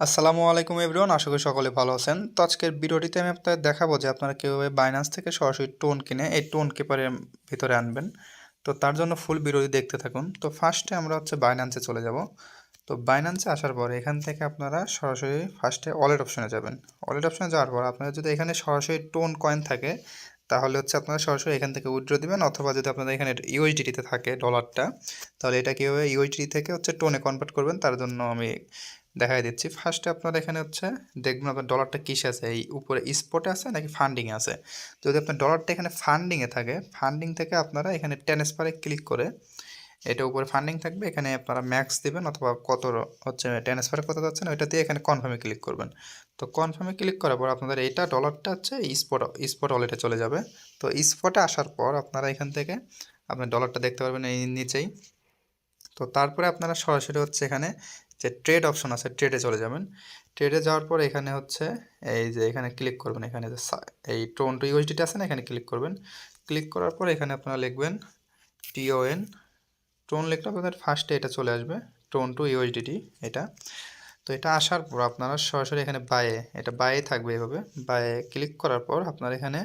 আসসালামু আলাইকুম এভরিওয়ান, আশা করি সকলে ভালো আছেন। তো আজকের ভিডিওটিতে আমি আপনাদের দেখাবো যে আপনারা কীভাবে বাইন্যান্স থেকে সরাসরি টোন কিনে এই টোন কিপারের ভিতরে আনবেন। তো তার জন্য ফুল ভিডিওটি দেখতে থাকুন। তো ফার্স্টে আমরা বাইন্যান্সে চলে যাব। তো বাইন্যান্সে আসার পর এখান থেকে আপনারা সরাসরি ফার্স্টে ওয়ালেট অপশনে যাবেন। ওয়ালেট অপশনে যাওয়ার পর আপনারা যদি এখানে সরাসরি টোন কয়েন থাকে তাহলে আপনারা সরাসরি এখান থেকে উইথড্র দিবেন, অথবা যদি আপনাদের এখানে ইউএসডিটিতে থাকে ডলারটা, তাহলে এটা কীভাবে ইউএসডিটি থেকে টোনে কনভার্ট করবেন তার জন্য আমি দেখাই দিচ্ছি। ফার্স্টে আপনারা এখানে দেখবেন আপনার ডলারটা কিসে আছে, এই উপরে স্পটে আছে নাকি ফান্ডিংয়ে আছে। যদি আপনার ডলারটা এখানে ফান্ডিংয়ে থাকে, ফান্ডিং থেকে আপনারা এখানে ট্রান্সফারে ক্লিক করে এটা উপরে ফান্ডিং থাকবে, এখানে আপনারা ম্যাক্স দিবেন অথবা কত ট্রান্সফারে কত যাচ্ছে না ওইটা দিয়ে এখানে কনফার্মে ক্লিক করবেন। তো কনফার্মে ক্লিক করার পর আপনাদের এইটা ডলারটা স্পট ওয়ালেটে চলে যাবে। তো স্পটে আসার পর আপনারা এখান থেকে আপনার ডলারটা দেখতে পারবেন এই নিচেই। তো তারপরে আপনারা সরাসরি এখানে যে ট্রেড অপশন আছে ট্রেডে চলে যাবেন। ট্রেডে যাওয়ার পর এখানে এই যে এখানে ক্লিক করবেন, এখানে যে এই টোন টু ইউএসডিটি আছে না, এখানে ক্লিক করবেন। ক্লিক করার পর এখানে আপনারা লিখবেন টোন। টোন লিখলে আপনাদের ফার্স্টে এটা চলে আসবে, টোন টু ইউএসডিটি এটা। তো এটা আসার পর আপনারা সরাসরি এখানে বাইয়ে থাকবে, এভাবে বাইয়ে ক্লিক করার পর আপনার এখানে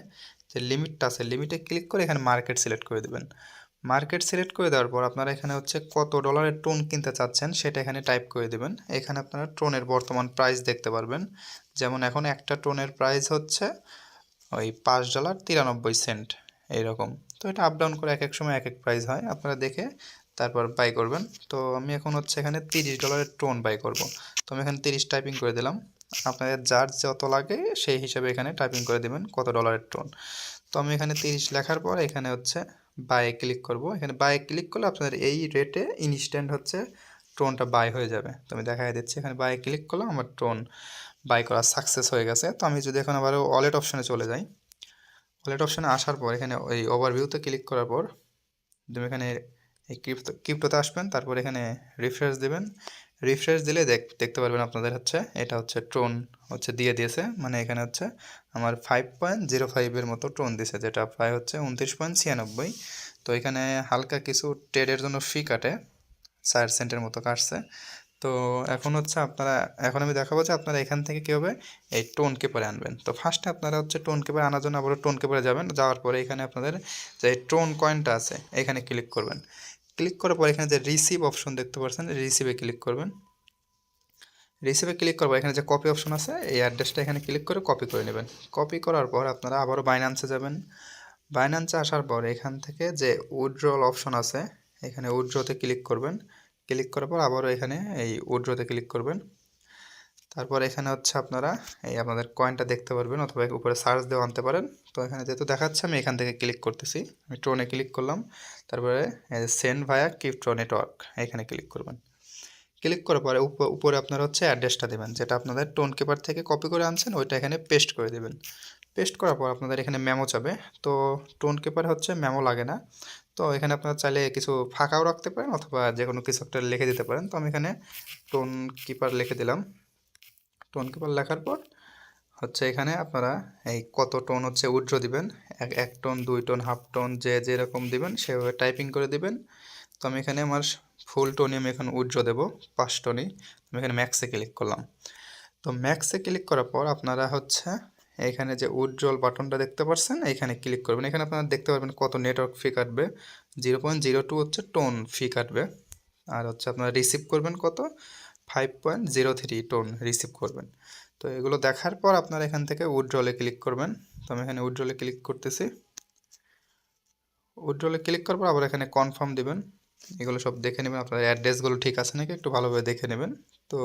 যে লিমিটটা আছে লিমিটে ক্লিক করে এখানে মার্কেট সিলেক্ট করে দেবেন। মার্কেট সিলেক্ট করে দেওয়ার পর আপনারা এখানে কত ডলারের টোন কিনতে চাচ্ছেন সেটা এখানে টাইপ করে দেবেন। এখানে আপনারা টোনের বর্তমান প্রাইস দেখতে পারবেন। যেমন এখন একটা টোনের প্রাইস ওই $5.93 এইরকম। তো এটা আপ ডাউন করে এক এক সময় এক এক প্রাইস হয়, আপনারা দেখে তারপর বাই করবেন। তো আমি এখন এখানে $30 টোন বাই করব। তো আমি এখানে 30 টাইপিং করে দিলাম। আপনাদের যার যত লাগে সেই হিসাবে এখানে টাইপিং করে দেবেন কত ডলারের টোন। তো আমি এখানে 30 লেখার পর এখানে বাই ক্লিক করব। এখানে বাই ক্লিক করলে আপনাদের এই রেটে ইনস্ট্যান্ট টোনটা বাই হয়ে যাবে। তো আমি দেখাই দিচ্ছি, এখানে বাই ক্লিক করলাম, আমার টোন বাই করা সাকসেস হয়ে গেছে। তো আমি যদি এখন আবার ওয়ালেট অপশনে চলে যাই, ওয়ালেট অপশনে আসার পর এখানে ওই ওভারভিউতে ক্লিক করার পর তুমি এখানে এই ক্রিপ্টোতে আসবেন, তারপর এখানে রিফ্রেশ দেবেন। রিফ্রেশ দিলে দেখতে পারবেন আপনাদের এটা টোন দিয়ে দিয়েছে, মানে এখানে আমার 5.05 মতো টোন দিয়েছে, যেটা প্রায় 29.96। তো এখানে হালকা কিছু ট্রেডের জন্য ফি কাটে, 4 সেন্টের মতো কাটছে। তো এখন এখন আমি দেখাবো যে আপনারা এখান থেকে কীভাবে এই টোন কিপারে আনবেন। তো ফার্স্টে আপনারা টোন কিপারে আনার জন্য আবারও টোন কিপারে যাবেন। যাওয়ার পরে এখানে আপনাদের যে টোন কয়েনটা আছে এখানে ক্লিক করবেন। ক্লিক করার পর এখানে যে রিসিভ অপশন দেখতে পাচ্ছেন, রিসিভে ক্লিক করবেন। রিসিভে ক্লিক করবো, এখানে যে কপি অপশন আছে এই অ্যাড্রেসটা এখানে ক্লিক করে কপি করে নেবেন। কপি করার পর আপনারা আবারও বাইন্যান্সে যাবেন। বাইন্যান্সে আসার পর এখান থেকে যে উইথড্রল অপশন আছে এখানে উইথড্রতে ক্লিক করবেন। ক্লিক করার পর আবারও এখানে এই উইথড্রতে ক্লিক করবেন। তারপর এখানে আপনারা এই আপনাদের কয়েনটা দেখতে পারবেন, অথবা উপরে সার্চ দিয়ে আনতে পারেন। তো এখানে যেহেতু দেখাচ্ছে আমি এখান থেকে ক্লিক করতেছি, আমি টোনে ক্লিক করলাম। তারপরে সেন্ড ভায়া ক্রিপ্টো নেটওয়ার্ক এখানে ক্লিক করবেন। ক্লিক করার পরে উপরে আপনারা অ্যাড্রেসটা দেবেন, যেটা আপনাদের টোন কিপার থেকে কপি করে আনছেন ওইটা এখানে পেস্ট করে দেবেন। পেস্ট করার পর আপনাদের এখানে মেমো যাবে। তো টোন কিপার মেমো লাগে না। তো এখানে আপনারা চাইলে কিছু ফাঁকাও রাখতে পারেন, অথবা যে কোনো কিছু একটা লিখে দিতে পারেন। তো আমি এখানে টোন কিপার লিখে দিলাম। টোন কিপার লেখার পর এখানে আপনারা এই কত টোন উইথড্র দিবেন, এক টোন 2 টোন হাফ টোন যে যেরকম দিবেন সেভাবে টাইপিং করে দিবেন। তো আমি এখানে আমার ফুল টোনই আমি এখন উইথড্র দেবো, 5 টোনই। আমি এখানে ম্যাক্সে ক্লিক করলাম। তো ম্যাক্সে ক্লিক করার পর আপনারা এখানে যে উইথড্রল বাটনটা দেখতে পাচ্ছেন এখানে ক্লিক করবেন। এখানে আপনারা দেখতে পারবেন কত নেটওয়ার্ক ফি কাটবে, 0.02 টোন ফি কাটবে। আর আপনারা রিসিভ করবেন কত, 5.03 টোন রিসিভ করবেন। তো এগুলো দেখার পর আপনারা এখান থেকে উইথড্রলে ক্লিক করবেন। তো আমি এখানে উইথড্রলে ক্লিক করতেছি। উইথড্রলে ক্লিক করার পর আবার এখানে কনফার্ম দিবেন। এগুলো সব দেখে নেবেন, আপনার অ্যাড্রেসগুলো ঠিক আছে নাকি একটু ভালোভাবে দেখে নেবেন। তো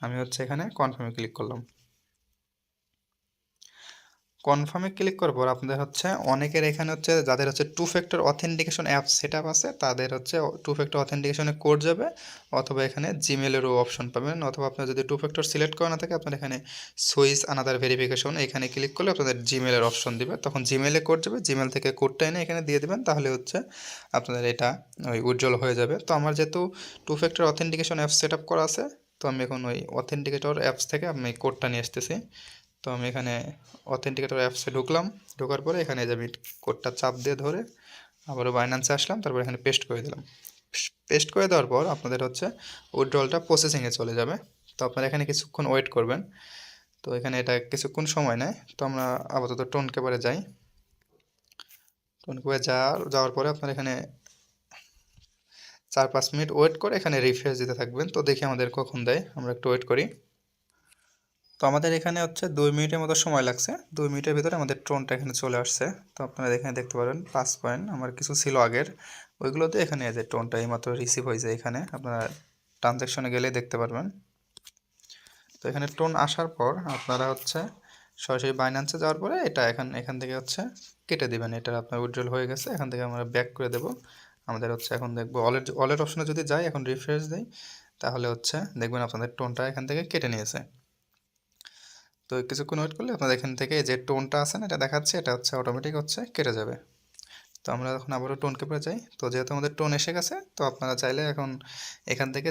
আমি এখানে কনফার্মে ক্লিক করলাম। কনফার্মে ক্লিক করার পর আপনাদের অনেকের এখানে যাদের 2 factor authentication app set up আছে তাদের 2 ফ্যাক্টর অথেন্টিকেশনের কোড যাবে, অথবা এখানে জিমেলেরও অপশন পাবেন। অথবা আপনার যদি 2 ফ্যাক্টর সিলেক্ট করা না থাকে আপনার এখানে সুইচ আনাদার ভেরিফিকেশন এখানে ক্লিক করলে আপনাদের জিমেলের অপশন দিবে, তখন জিমেলে কোড যাবে, জিমেল থেকে কোডটা এনে এখানে দিয়ে দেবেন, তাহলে আপনাদের এটা ওই উজ্জ্বল হয়ে যাবে। তো আমার যেহেতু 2 factor authentication app set up করা আছে, তো আমি এখন ওই অথেন্টিকেটর অ্যাপস থেকে আমি কোডটা নিয়ে আসতেছি। তো আমি এখানে অথেন্টিকেটর অ্যাপসে ঢুকলাম। ঢোকার পরে এখানে যে আমি কোডটা চাপ দিয়ে ধরে আবারও বাইন্যান্সে আসলাম, তারপর এখানে পেস্ট করে দিলাম। পেস্ট করে দেওয়ার পর আপনাদের উইথড্রলটা প্রসেসিংয়ে চলে যাবে। তো আপনারা এখানে কিছুক্ষণ ওয়েট করবেন। তো এখানে এটা কিছুক্ষণ সময় নেয়। তো আমরা আপাতত টোন কেবারে যাই। টোন কেবারে যাওয়ার পরে আপনার এখানে 4-5 মিনিট ওয়েট করে এখানে রিফ্রেশ দিতে থাকবেন। তো দেখি আমাদের কখন দেয়, আমরা একটু ওয়েট করি। তো আমাদের এখানে হচ্ছে 2 মিনিটের মতো সময় লাগছে। 2 মিনিটের ভিতরে আমাদের টোনটা এখানে চলে আসছে। তো আপনারা এখানে দেখতে পারেন 5 পয়েন্ট আমার কিছু ছিল আগের, ওইগুলোতে এখানে এই যে টোনটা এইমাত্র রিসিভ হয়েছে। এখানে আপনারা ট্রানজ্যাকশনে গেলে দেখতে পারবেন। তো এখানে টোন আসার পর আপনারা হচ্ছে সরাসরি বাইন্যান্সে যাওয়ার পরে এটা এখান থেকে হচ্ছে কেটে দিবেন। এটা আপনার উইথড্রল হয়ে গেছে। এখান থেকে আমরা ব্যাক করে দেব। আমাদের হচ্ছে এখন দেখবো ওয়ালেট অপশনে যদি যাই, এখন রিফ্রেশ দেই, তাহলে হচ্ছে দেখবেন আপনাদের টোনটা এখান থেকে কেটে নিয়েছে। তো কিছুক্ষণ ওয়েট করলে আপনাদের এখান থেকে যে টোনটা আছে না, এটা দেখাচ্ছে, এটা হচ্ছে অটোমেটিক হচ্ছে কেটে যাবে। তো আমরা এখন আবারও টোন কেপে যাই। তো যেহেতু আমাদের টোন এসে গেছে, তো আপনারা চাইলে এখন এখান থেকে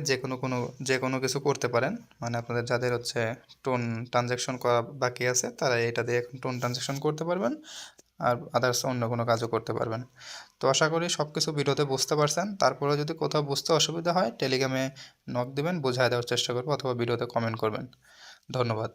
যে কোনো কিছু করতে পারেন। মানে আপনাদের যাদের হচ্ছে টোন ট্রানজ্যাকশন করা বাকি আছে, তারা এটা দিয়ে এখন টোন ট্রানজ্যাকশন করতে পারবেন, আর আদার্স অন্য কোনো কাজও করতে পারবেন। তো আশা করি সব কিছু ভিডিওতে বুঝতে পারছেন। তারপরেও যদি কোথাও বুঝতে অসুবিধা হয়, টেলিগ্রামে নক দিবেন, বোঝায় দেওয়ার চেষ্টা করবো, অথবা ভিডিওতে কমেন্ট করবেন। ধন্যবাদ।